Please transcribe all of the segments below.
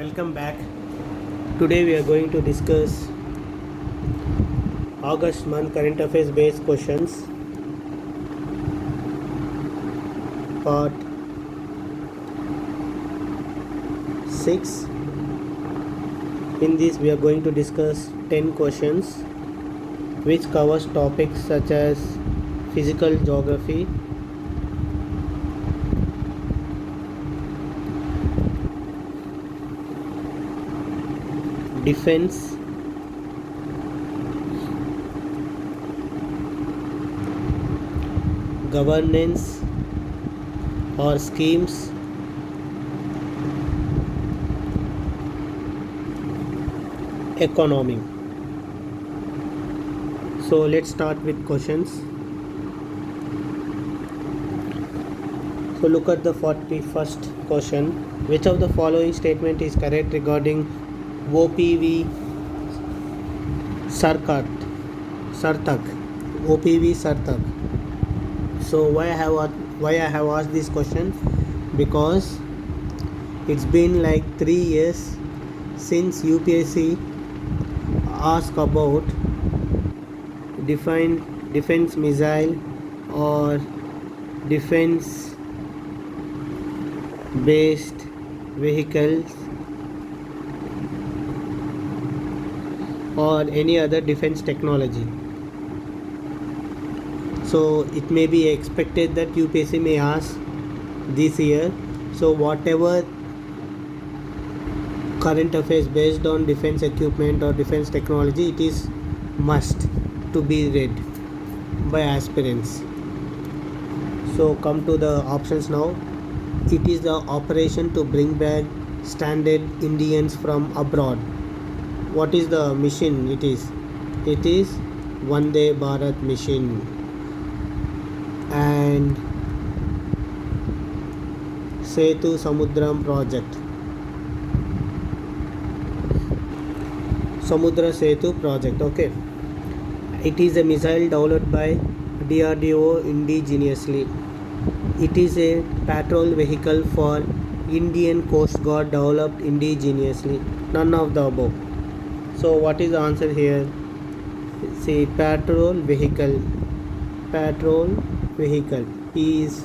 Welcome back. Today we are going to discuss August month current affairs based questions part 6. In this we are going to discuss 10 questions which covers topics such as physical geography, defense, governance or schemes, economy. So let's start with questions. So look at the 41st question. Which of the following statement is correct regarding OPV Sartak? OPV Sartak. So why I have asked this question? Because it's been like 3 years since UPSC asked about defense missile or defense based vehicles or any other defense technology. So it may be expected that UPSC may ask this year. So whatever current affairs based on defense equipment or defense technology, it is must to be read by aspirants. So come to the options now. It is the operation to bring back stranded Indians from abroad. What is the mission? It is Vande Bharat mission. And Setu Samudram project. Samudra Setu project. Okay. It is a missile developed by DRDO indigenously. It is a patrol vehicle for Indian Coast Guard developed indigenously. None of the above. So what is the answer here? See, patrol vehicle. P is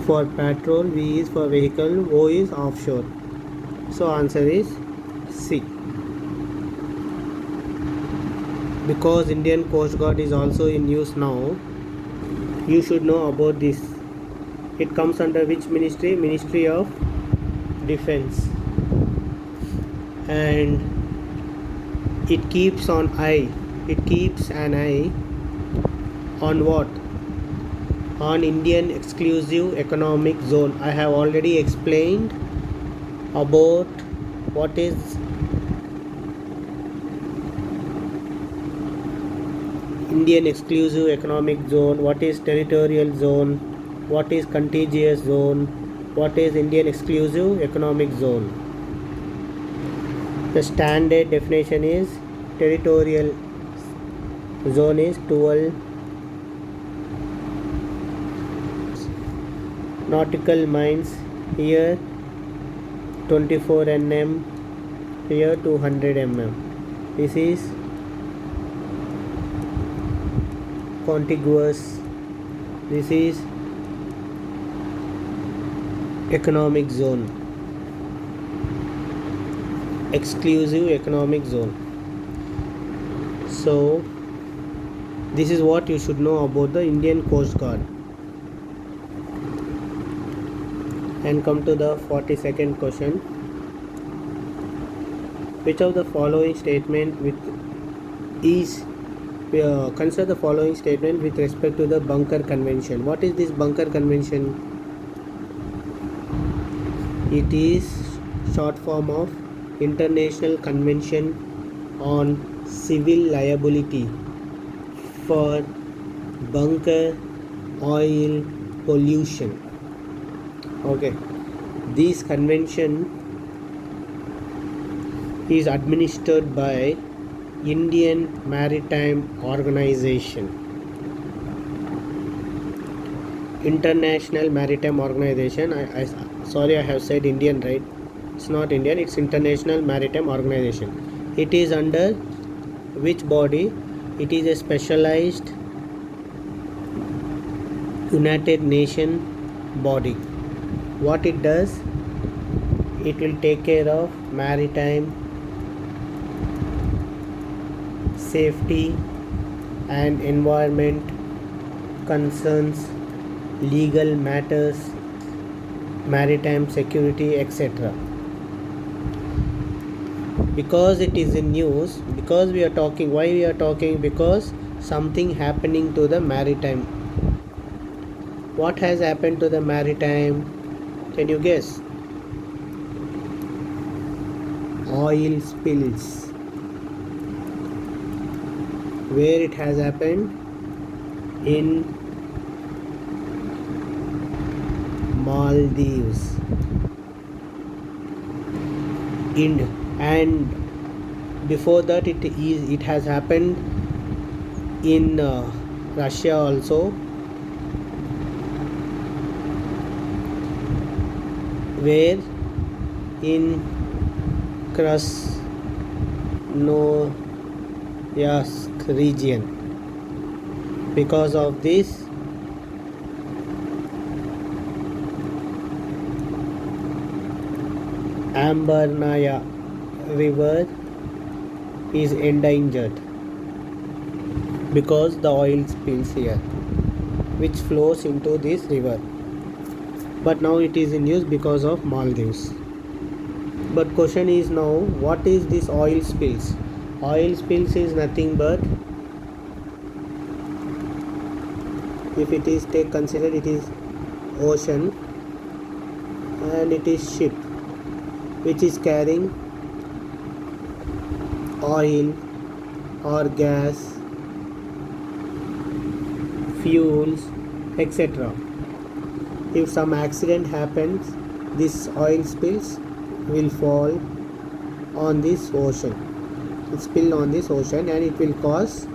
for patrol, V is for vehicle, O is offshore. So answer is C. Because Indian Coast Guard is also in use now, you should know about this. It comes under which ministry? Ministry of Defense. And it keeps an eye on what? On Indian exclusive economic zone. I have already explained about what is Indian exclusive economic zone, what is territorial zone, what is contiguous zone, what is Indian exclusive economic zone. The standard definition is territorial zone is 12 nautical miles, here 24 nm, here 200 mm. This is contiguous. This is economic zone, exclusive economic zone. So this is what you should know about the Indian Coast Guard. And come to the 42nd question. Which of the following statement consider the following statement with respect to the Bunker Convention. What is this Bunker Convention? It is short form of International Convention on Civil Liability for bunker oil pollution. Okay, this convention is administered by Indian Maritime Organization. International Maritime Organization. I have said Indian, right? It's not Indian, it's International Maritime Organization. It is under which body? It is a specialized United Nations body. What it does? It will take care of maritime safety and environment concerns, legal matters, maritime security, etc. Because it is in news, because we are talking, why we are talking? Because something happening to the maritime. What has happened to the maritime? Can you guess? Oil spills. Where it has happened? In Maldives. And before that it has happened in Russia also, where in Krasnoyarsk region. Because of this, Ambernaya river is endangered because the oil spills here, which flows into this river. But now it is in news because of Maldives. But question is now, what is this oil spills? Oil spills is nothing but, if it is considered, it is ocean, and it is ship which is carrying oil or gas, fuels, etc. If some accident happens, this oil spills will fall on this ocean. It spill on this ocean and it will cause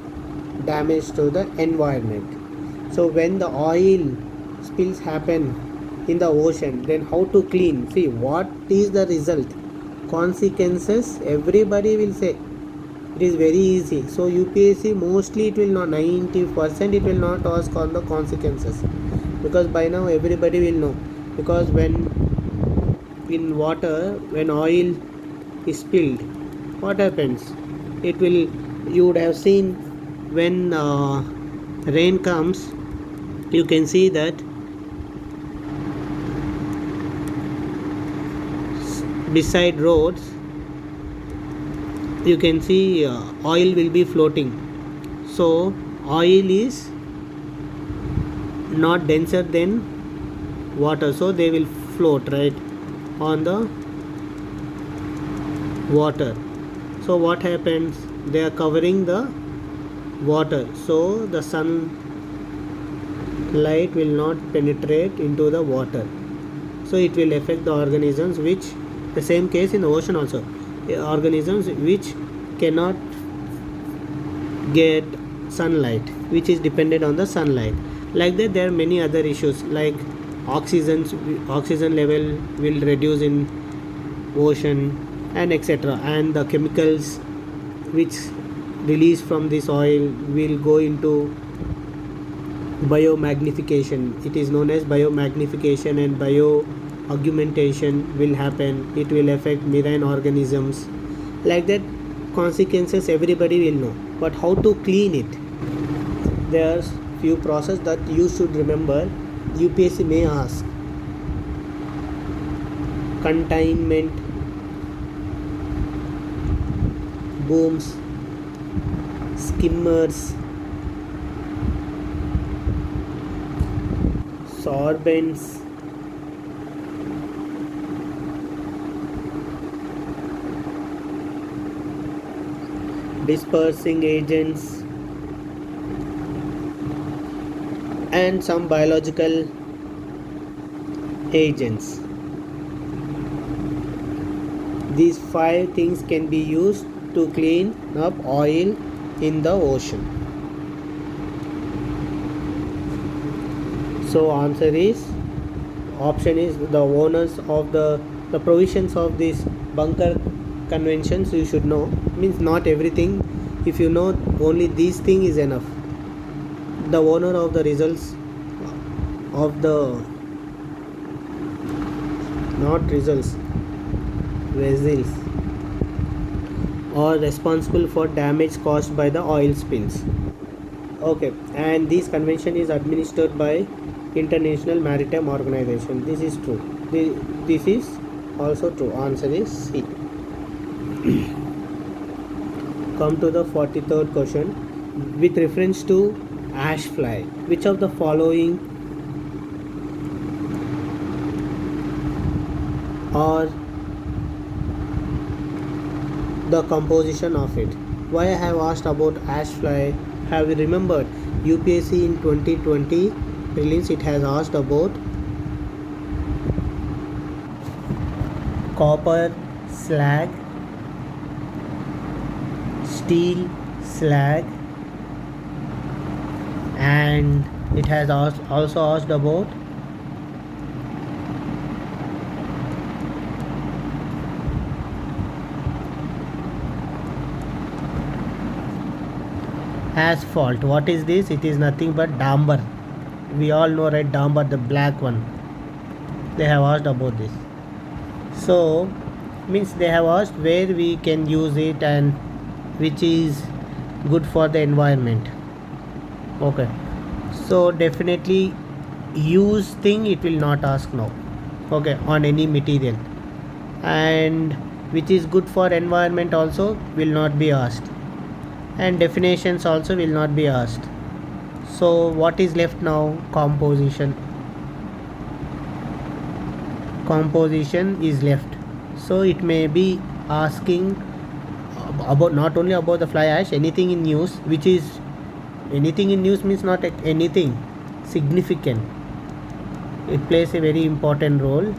damage to the environment. So when the oil spills happen in the ocean, then how to clean? See, what is the result? Consequences, everybody will say. It is very easy. So UPSC mostly it will not, 90% it will not ask on the consequences, because by now everybody will know. Because when in water, when oil is spilled, what happens? It will, you would have seen when rain comes, you can see that beside roads you can see oil will be floating. So oil is not denser than water, so they will float right on the water. So what happens? They are covering the water, so the sunlight will not penetrate into the water, so it will affect the organisms, which the same case in the ocean also, organisms which cannot get sunlight, which is dependent on the sunlight. Like that, there are many other issues like oxygen level will reduce in ocean, and etc. And the chemicals which release from this oil will go into biomagnification. It is known as biomagnification, and bioaugmentation will happen. It will affect marine organisms. Like that, consequences everybody will know. But how to clean it? There's few process that you should remember. UPSC may ask. Containment, booms, skimmers, sorbents, dispersing agents, and some biological agents. These 5 things can be used to clean up oil in the ocean. So answer is, option is, the owners of the the provisions of these bunker conventions you should know. Means not everything, if you know only these thing is enough. The owner of the results of the not results vessels are responsible for damage caused by the oil spills. Okay, and this convention is administered by International Maritime Organization. This is true. This is also true. Answer is C. Come to the 43rd question. With reference to ash fly, which of the following are the composition of it? Why I have asked about ash fly? Have you remembered UPSC in 2020 prelims? It has asked about copper slag, steel slag, and it has also asked about asphalt. What is this? It is nothing but damper. We all know, right? Damper, the black one. They have asked about this. So means they have asked where we can use it and which is good for the environment. Okay, so definitely use thing it will not ask now. Okay, on any material, and which is good for environment also will not be asked, and definitions also will not be asked. So what is left now? Composition is left. So it may be asking about not only about the fly ash, anything in news, which is anything in news means not anything significant. It plays a very important role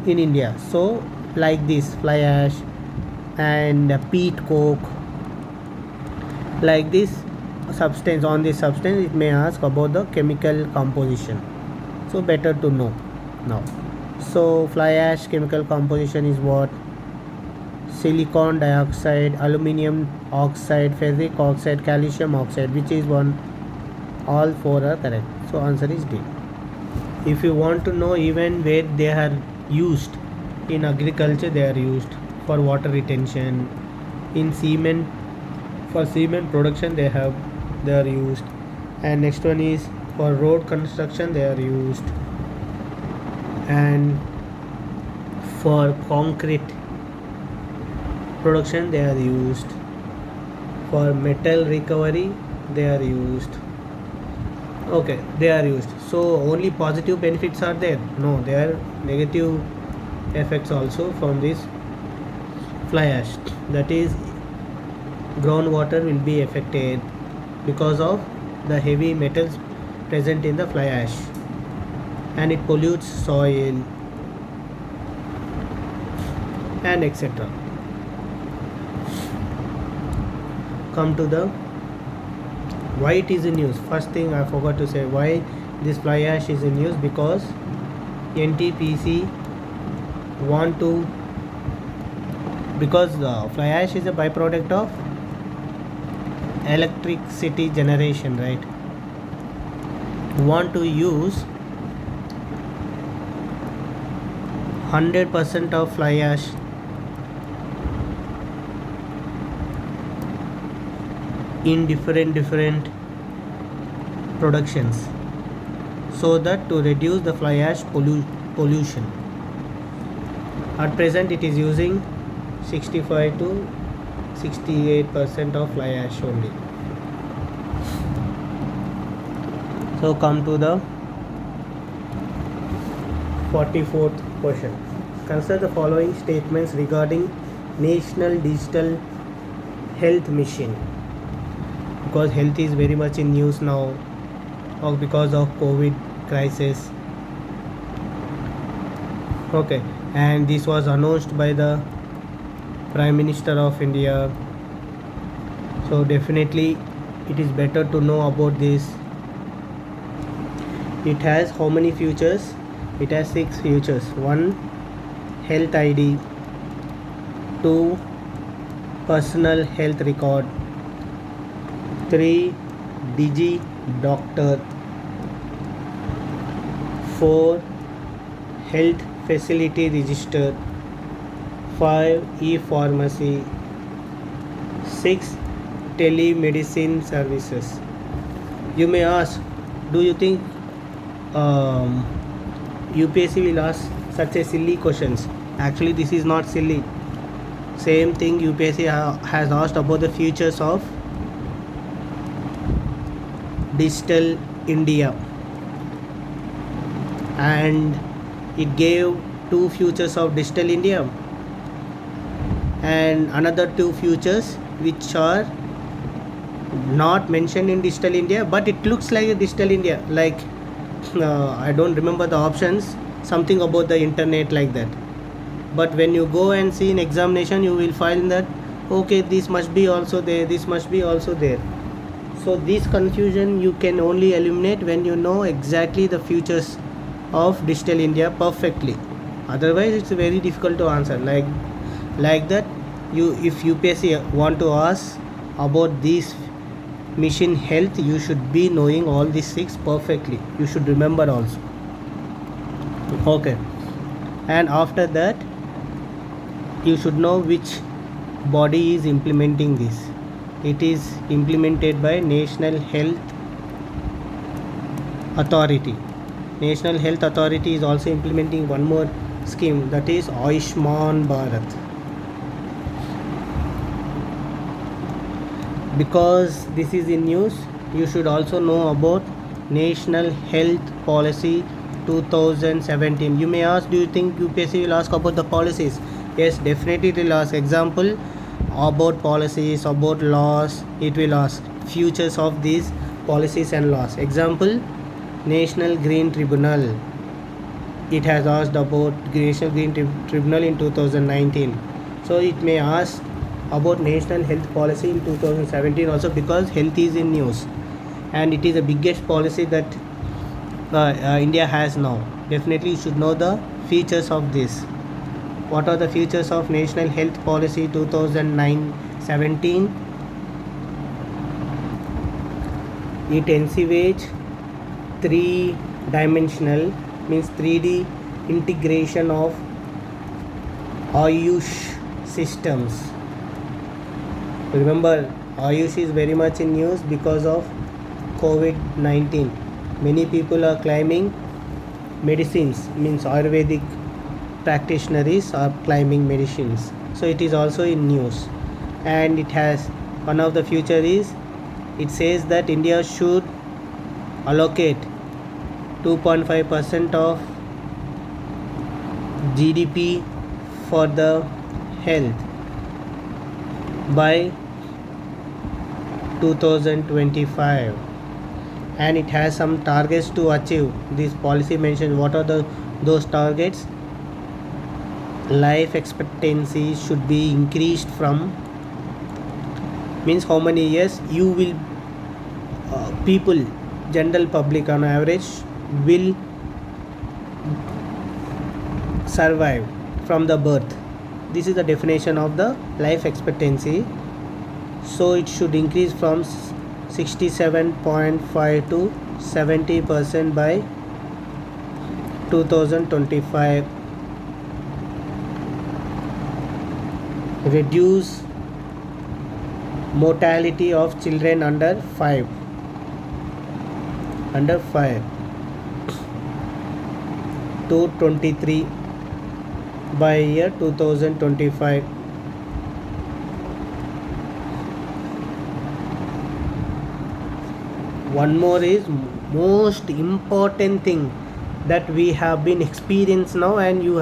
in India. So like this fly ash and peat coke, like this substance, on this substance it may ask about the chemical composition. So better to know now. So fly ash chemical composition is what? Silicon dioxide, aluminum oxide, ferric oxide, calcium oxide. Which is one? All four are correct. So answer is D. If you want to know even where they are used in agriculture, they are used for water retention. In cement, for cement production they are used. And next one is for road construction they are used, and for concrete production they are used, for metal recovery they are used. Okay, they are used. So only positive benefits are there? No, there are negative effects also from this fly ash. That is, groundwater will be affected because of the heavy metals present in the fly ash, and it pollutes soil and etc. Come to the why it is in use. First thing I forgot to say, why this fly ash is in use? Because NTPC want to, because the fly ash is a byproduct of electricity generation, right? Want to use 100% of fly ash in different productions, so that to reduce the fly ash pollution. At present it is using 65 to 68% of fly ash only. So come to the 44th question. Consider the following statements regarding National Digital Health Mission. Because health is very much in news now, or because of COVID crisis. Okay, and this was announced by the Prime Minister of India. So definitely it is better to know about this. It has how many features? It has 6 features. 1. health ID. 2. Personal health record. 3. Digi doctor. 4. Health facility register. 5. E-pharmacy. 6. Telemedicine services. You may ask, do you think UPSC will ask such a silly questions? Actually, this is not silly. Same thing UPSC has asked about the futures of digital India, and it gave 2 futures of digital India and another 2 futures which are not mentioned in digital India, but it looks like a digital India, like I don't remember the options, something about the internet like that. But when you go and see in examination, you will find that okay, this must be also there, this must be also there. So this confusion you can only eliminate when you know exactly the futures of digital India perfectly. Otherwise it's very difficult to answer like that. If UPSC want to ask about this mission health, you should be knowing all these 6 perfectly. You should remember also. Okay, and after that you should know which body is implementing this. It is implemented by National Health Authority. National Health Authority is also implementing one more scheme, that is Ayushman Bharat. Because this is in news, you should also know about National Health Policy 2017. You may ask, do you think UPSC will ask about the policies? Yes, definitely it will ask. Example, about policies, about laws, it will ask futures of these policies and laws. Example, National Green Tribunal, it has asked about National Green Tribunal in 2019. So it may ask about National Health Policy in 2017 also, because health is in news and it is the biggest policy that India has now. Definitely you should know the features of this. What are the features of National Health Policy 2009-17? It envisage 3-dimensional, means 3D integration of Ayush systems. Remember, Ayush is very much in news because of COVID-19. Many people are claiming medicines, means Ayurvedic practitioners are claiming medicines. So it is also in news. And it has, one of the future is, it says that India should allocate 2.5% of GDP for the health by 2025, and it has some targets to achieve. This policy mentions what are those targets. Life expectancy should be increased from, means how many years you will people, general public on average will survive from the birth. This is the definition of the life expectancy. So it should increase from 67.5 to 70% by 2025. Reduce mortality of children under 5 to 23 by year 2025. One more is most important thing that we have been experienced now, and you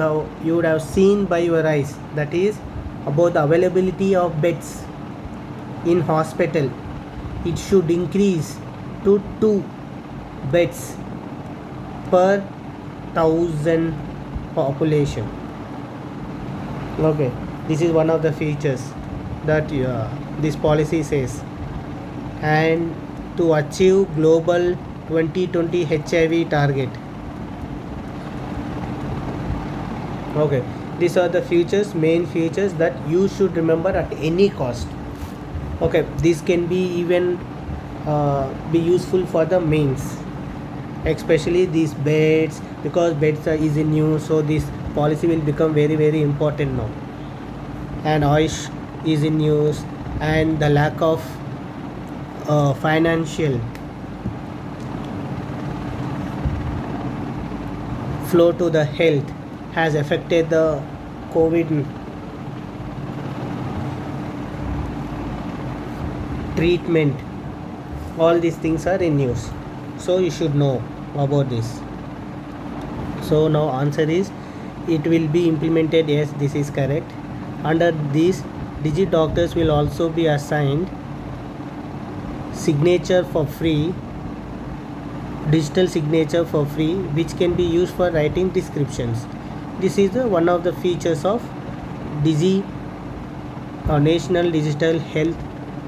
would have seen by your eyes, that is about the availability of beds in hospital. It should increase to 2 beds per 1,000 population. Okay, this is one of the features that this policy says. And to achieve global 2020 HIV target. Okay, These are the features, main features that you should remember at any cost. Okay, this can be even be useful for the mains, especially these beds, because beds is in use, so this policy will become very important now. And Ayush is in use, and the lack of financial flow to the health has affected the COVID treatment. All these things are in use, so you should know about this. So now answer is, it will be implemented. Yes, this is correct. Under this, digit doctors will also be assigned signature for free, digital signature for free, which can be used for writing descriptions. This is one of the features of Digi National Digital Health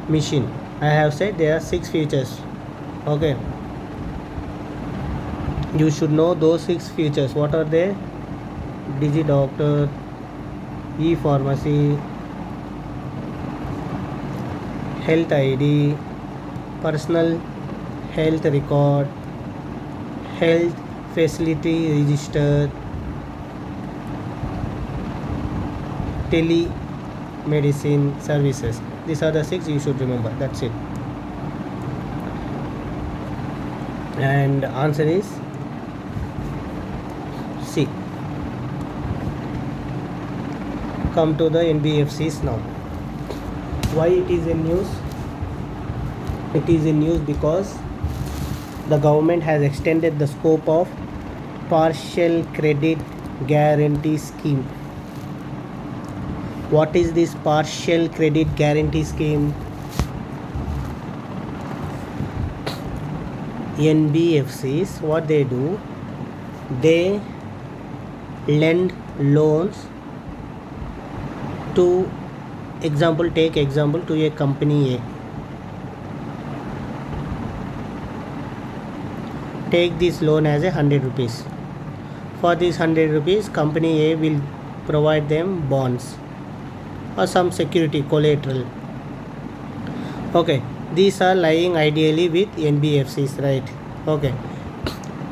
Mission. I have said there are 6 features. Okay, you should know those 6 features. What are they? Digi Doctor, e-pharmacy, health ID, personal health record, health facility register, telemedicine services. These are the 6 you should remember. That's it. And answer is C. Come to the NBFCs now. Why it is in news? It is in news because the government has extended the scope of partial credit guarantee scheme. What is this partial credit guarantee scheme? NBFCs, what they do, they lend loans to, take example to a company A. Take this loan as 100 rupees. For this 100 rupees, company A will provide them bonds or some security collateral. Okay, these are lying ideally with NBFCs, right? Okay,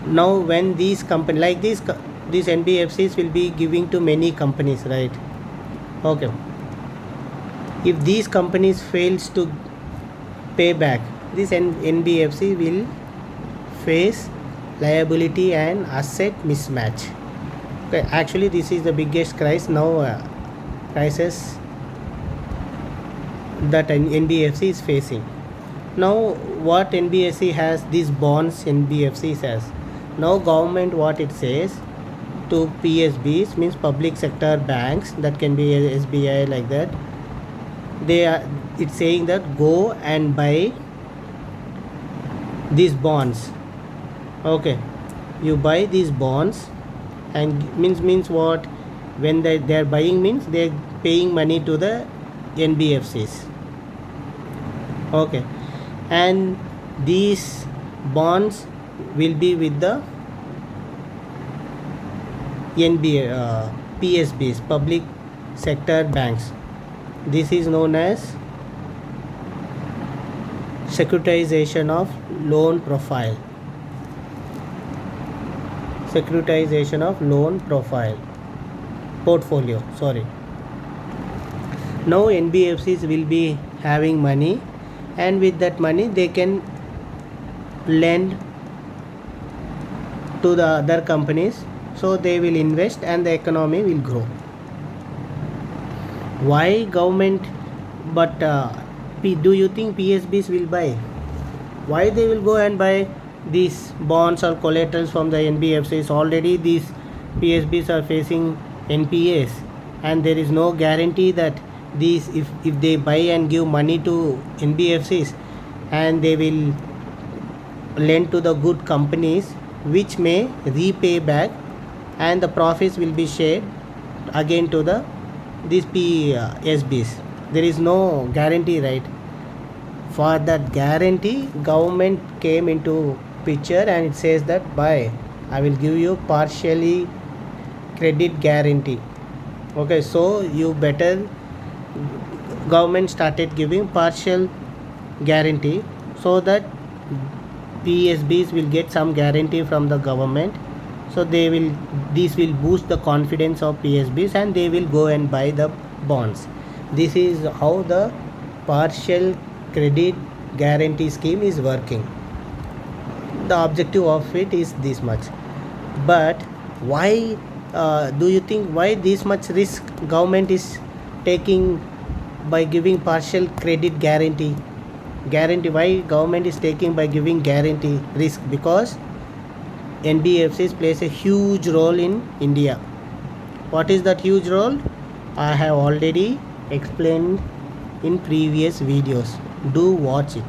now when these company like these NBFCs will be giving to many companies, right? Okay, if these companies fails to pay back, this NBFC will face liability and asset mismatch. Okay, actually this is the biggest crisis now, crisis that an NBFC is facing. Now what NBFC has, these bonds NBFC has. Now government, what it says to PSBs, means public sector banks, that can be SBI, like that, it's saying that go and buy these bonds. Okay, you buy these bonds, and means what, when they are buying means they are paying money to the NBFCs. Okay, and these bonds will be with the PSBs, public sector banks. This is known as securitization of loan profile. Securitization of loan portfolio, sorry. Now NBFCs will be having money, and with that money they can lend to the other companies, so they will invest and the economy will grow. Why government, but do you think PSBs will buy? Why they will go and buy these bonds or collaterals from the NBFCs? Already these PSBs are facing NPAs, and there is no guarantee that these, if they buy and give money to NBFCs, and they will lend to the good companies which may repay back, and the profits will be shared again to the these PSBs. There is no guarantee, right? For that guarantee, government came into picture, and it says that, buy, I will give you partially credit guarantee. Okay, so you better, government started giving partial guarantee so that PSBs will get some guarantee from the government. So this will boost the confidence of PSBs and they will go and buy the bonds. This is how the partial credit guarantee scheme is working. The objective of it is this much. But why do you think why this much risk government is taking by giving partial credit guarantee? Why government is taking by giving guarantee risk? Because NBFCs plays a huge role in India. What is that huge role? I have already explained in previous videos. Do watch it.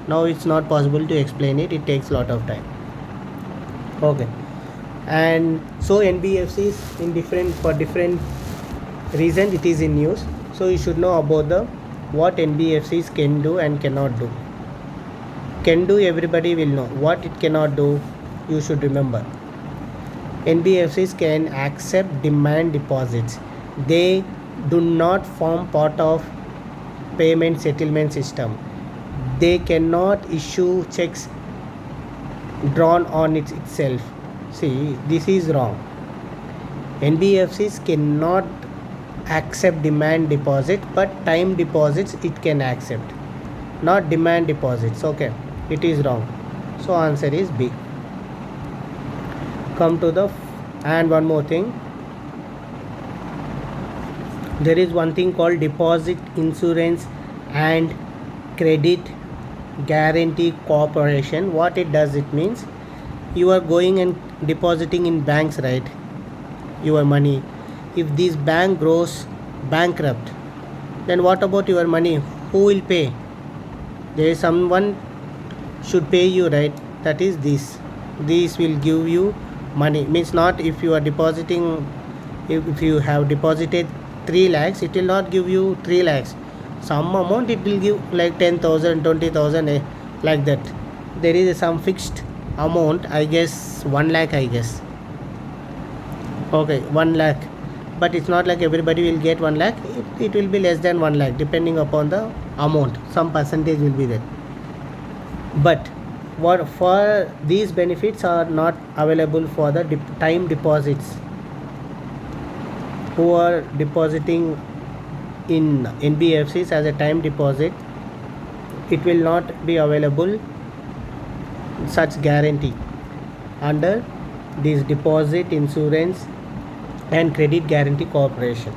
Now it's not possible to explain it. It takes a lot of time. Okay. And so NBFCs in different reasons it is in news. So you should know about the what NBFCs can do and cannot do. Can do, everybody will know. What it cannot do, you should remember. NBFCs can accept demand deposits. They do not form part of payment settlement system. They cannot issue checks drawn on itself. See, this is wrong. NBFCs cannot accept demand deposit, but time deposits it can accept, not demand deposits. Okay, it is wrong. So answer is B. Come to the and one more thing. There is one thing called deposit insurance and credit guarantee corporation. What it does, it means you are going and depositing in banks, right, your money. If this bank goes bankrupt, then what about your money? Who will pay? There is someone should pay you, right? That is this will give you money. Means not if you are depositing, if you have deposited 3 lakhs, it will not give you 3 lakhs. Some amount it will give like 10,000, 20,000, like that. There is some fixed amount, I guess 1 lakh, I guess. Okay, 1 lakh. But it's not like everybody will get 1 lakh. It will be less than 1 lakh depending upon the amount. Some percentage will be there. But what for these benefits are not available for the time deposits who are depositing in NBFCs as a time deposit. It will not be available such guarantee under this deposit insurance and credit guarantee corporation.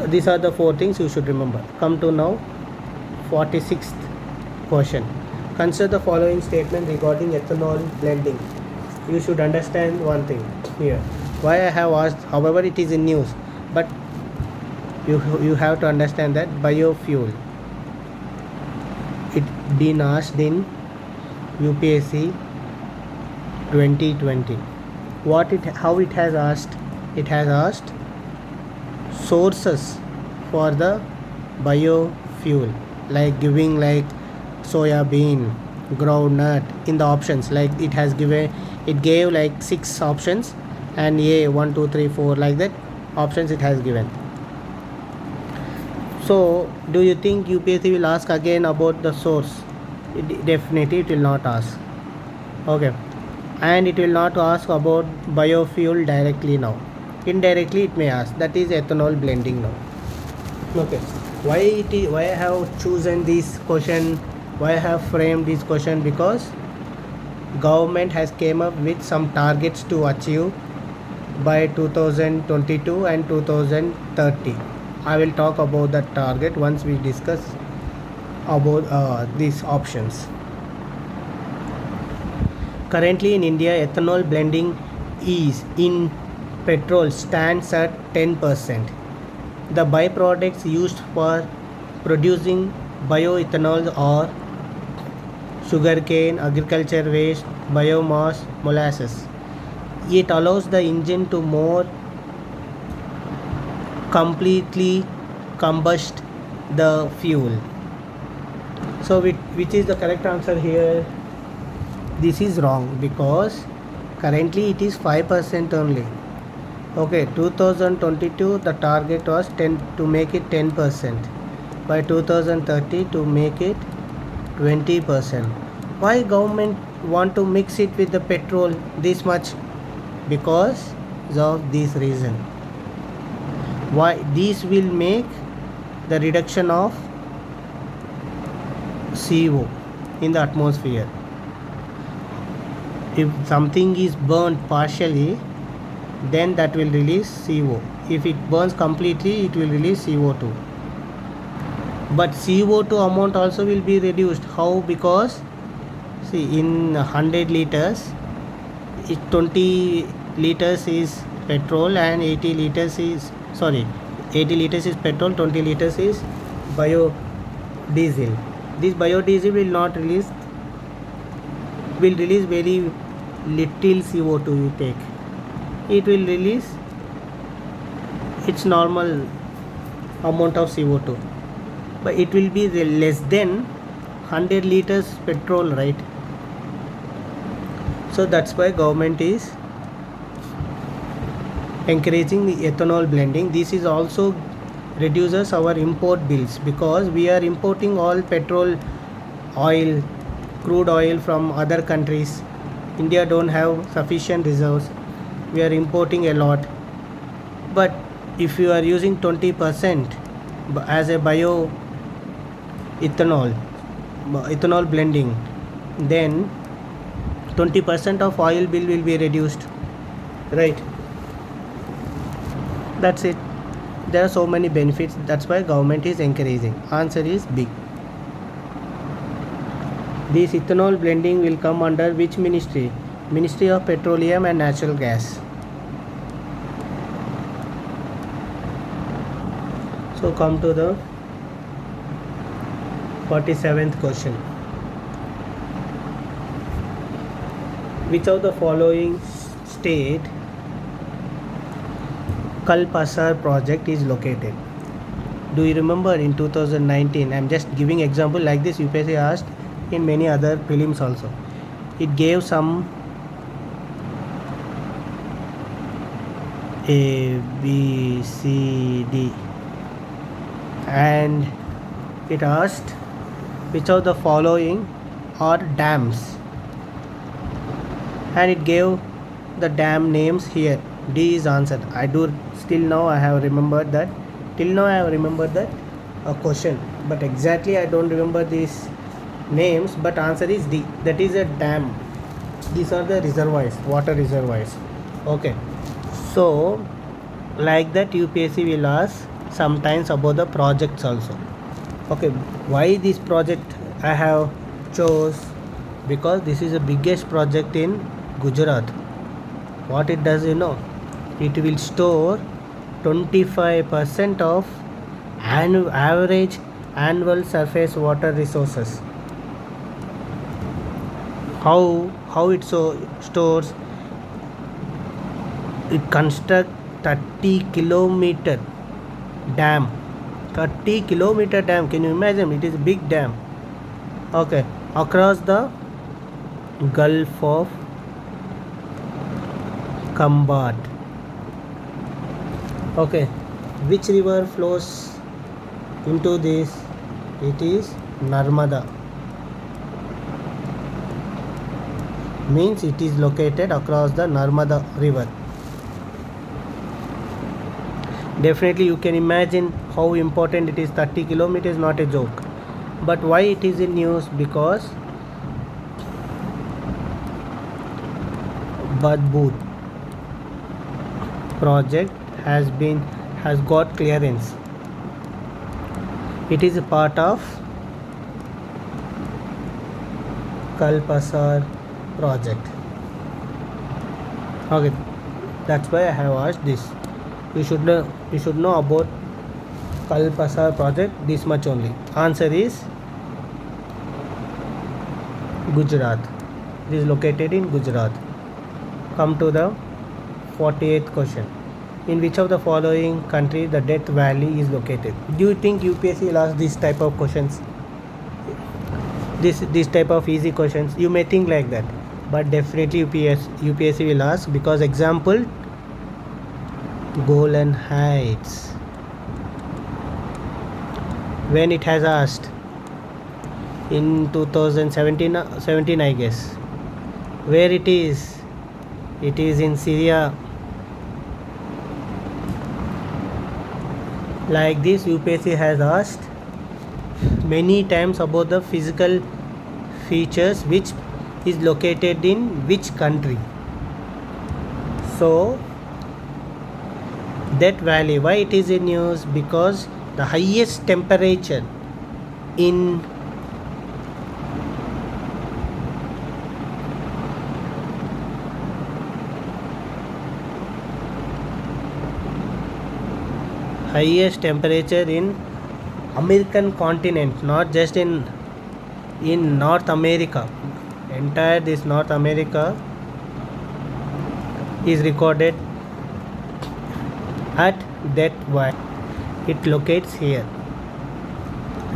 These are the 4 things you should remember. Come to now 46th question. Consider the following statement regarding ethanol blending. You should understand one thing here. Why I have asked, however it is in news, but you have to understand that biofuel, it been asked in UPSC 2020. How it has asked? It has asked sources for the biofuel, like giving like soya bean, groundnut in the options. Like it gave like 6 options and 1 2 3 4 like that options it has given. So do you think UPSC will ask again about the source? Definitely it will not ask. Okay, and it will not ask about biofuel directly now. Indirectly it may ask, that is ethanol blending now. Okay, why I have chosen this question, why I have framed this question? Because government has came up with some targets to achieve by 2022 and 2030. I will talk about that target once we discuss about these options. Currently in India, ethanol blending is in petrol stands at 10%. The byproducts used for producing bioethanol are sugarcane, agriculture waste, biomass, molasses. It allows the engine to more completely combust the fuel. So which is the correct answer here? This is wrong, because currently it is 5% only. Okay, 2022 the target was 10 to make it 10%. By 2030 to make it 20%. Why government want to mix it with the petrol this much? Because of this reason. Why this will make the reduction of CO in the atmosphere. If something is burnt partially, then that will release CO. If it burns completely, it will release CO2. But CO2 amount also will be reduced. How? Because see, in 100 liters, 20 liters is petrol and 80 liters is 80 liters is petrol, 20 liters is biodiesel. This biodiesel will release very little CO2 you take. It will release its normal amount of CO2, but it will be less than 100 liters petrol, right? So that's why government is encouraging the ethanol blending. This is also reduces our import bills, because we are importing all petrol, oil, crude oil from other countries. India don't have sufficient reserves. We are importing a lot. But if you are using 20% as a ethanol blending, then 20% of oil bill will be reduced, right? That's it. There are so many benefits. That's why government is encouraging. Answer is B. This ethanol blending will come under which ministry? Ministry of Petroleum and Natural Gas. So come to the 47th question. Which of the following state Kalpasar project is located? Do you remember in 2019? I'm just giving example like this. UPSC asked in many other prelims also. It gave some A, B, C, D, and it asked which of the following are dams, and it gave the dam names here. D is answered. I do still now I have remembered that. Till now I have remembered that question, but exactly I don't remember these names. But answer is D. That is a dam. These are the reservoirs, water reservoirs. Okay. So like that UPSC will ask sometimes about the projects also. Okay, why this project I have chose? Because this is the biggest project in Gujarat. What it does, it will store 25% of average annual surface water resources. How it stores? It construct 30 kilometer dam. 30 kilometer dam. Can you imagine? It is a big dam. Okay, across the Gulf of Khambhat. Okay, which river flows into this? It is Narmada. Means it is located across the Narmada river. Definitely you can imagine how important it is. 30 kilometers, not a joke. But why it is in news? Because Badboot project has got clearance. It is a part of Kalpasar project. Okay, that's why I have asked this. You should know about Kalpasar project this much only. Answer is Gujarat. It is located in Gujarat. Come to the 48th question. In which of the following country the Death Valley is located? Do you think UPSC will ask this type of questions? This type of easy questions? You may think like that, but definitely UPSC will ask, because example Golan Heights. When it has asked? In 2017, I guess. Where it is? It is in Syria. Like this, UPSC has asked many times about the physical features which is located in which country. So that valley, why it is in news? Because the highest temperature in American continent, not just in North America, entire this North America is recorded at Death Valley. It locates here,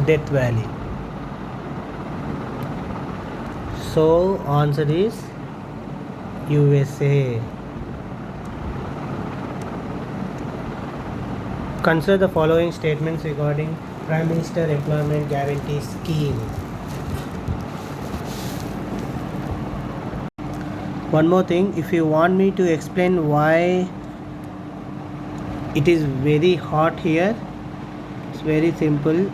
Death Valley. So answer is USA. Consider the following statements regarding Prime Minister Employment Guarantee Scheme. One more thing, if you want me to explain why it is very hot here, it's very simple.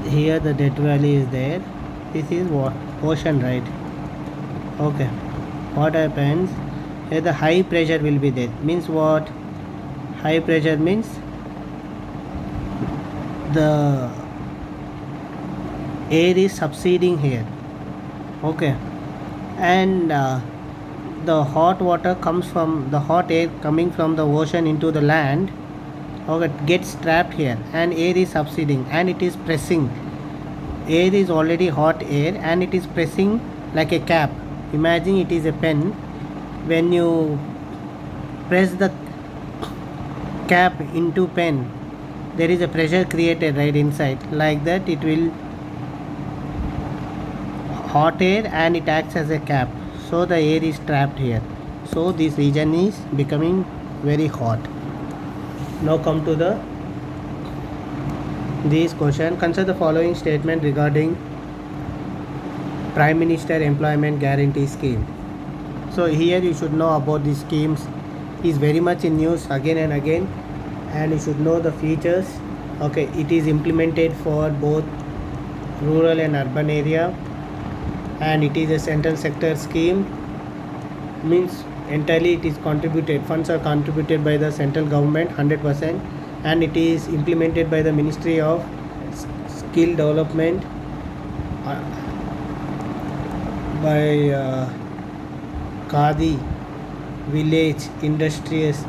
Here the Death Valley is there. This is what? Ocean, right? Okay. What happens? Here the high pressure will be there. Means what? High pressure means the air is subsiding here. Okay. And the hot water comes from the hot air coming from the ocean into the land. Okay, gets trapped here and air is subsiding and it is pressing. Air is already hot air and it is pressing like a cap. Imagine it is a pen. When you press the cap into pen, there is a pressure created right inside. Like that it will hot air and it acts as a cap. So the air is trapped here. So this region is becoming very hot. Now come to this question. Consider the following statement regarding Prime Minister Employment Guarantee Scheme. So here you should know about these schemes. Is very much in news again and again, and you should know the features. Okay, it is implemented for both rural and urban area, and it is a central sector scheme. Means entirely it is contributed, funds are contributed by the central government 100%, and it is implemented by the Ministry of Skill Development by Khadi Village Industries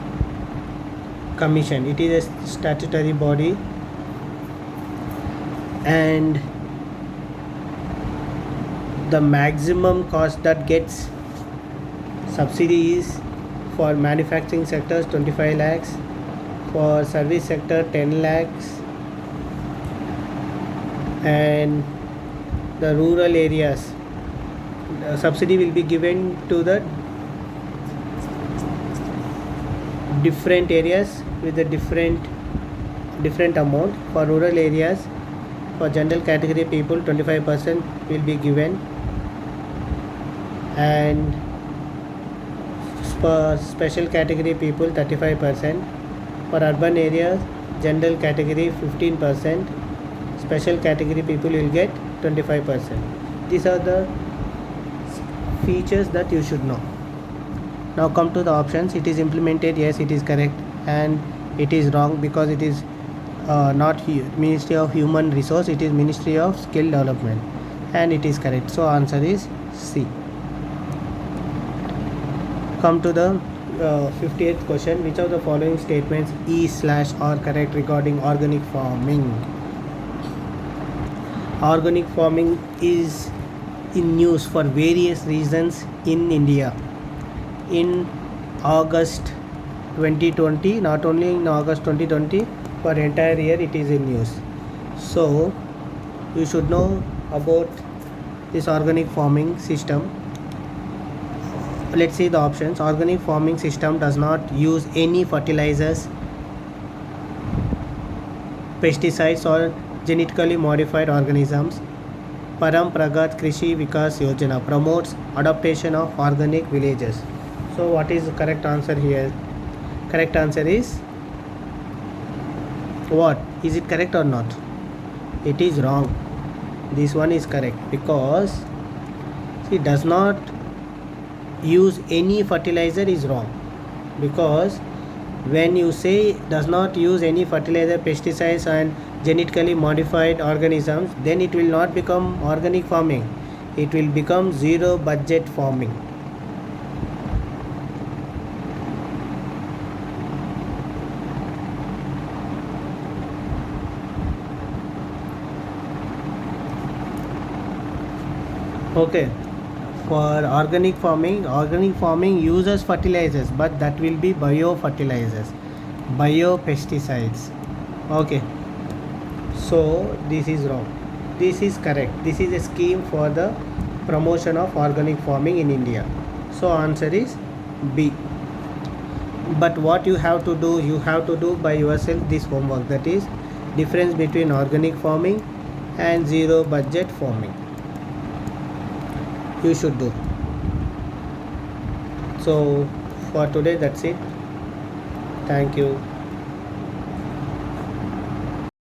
Commission. It is a statutory body, and the maximum cost that gets subsidy is for manufacturing sectors 25 lakhs, for service sector 10 lakhs, and the rural areas the subsidy will be given to the different areas with a different amount. For rural areas, for general category people 25% will be given, and for special category people 35%. For urban areas, general category 15%, special category people will get 25%. These are the features that you should know. Now come to the options. It is implemented, yes, it is correct, and it is wrong because it is not Ministry of Human Resource, it is Ministry of Skill Development, and it is correct. So answer is C. Come to the 58th question. Which of the following statements are correct regarding organic farming? Organic farming is in news for various reasons in India. In August 2020, not only in August 2020, for entire year it is in news. So you should know about this organic farming system. Let's see the options. Organic farming system does not use any fertilizers, pesticides or genetically modified organisms. Parampragat Krishi Vikas Yojana promotes adaptation of organic villages. So what is the correct answer here? Correct answer is what? Is it correct or not? It is wrong. This one is correct because it does not use any fertilizer is wrong, because when you say does not use any fertilizer, pesticides and genetically modified organisms, then it will not become organic farming, it will become zero budget farming. Okay, for organic farming uses fertilizers, but that will be biofertilizers, biopesticides. Okay, so this is wrong, this is correct. This is a scheme for the promotion of organic farming in India. So answer is B. But what you have to do, you have to do by yourself this homework, that is difference between organic farming and zero budget farming, you should do. So for today that's it. Thank you.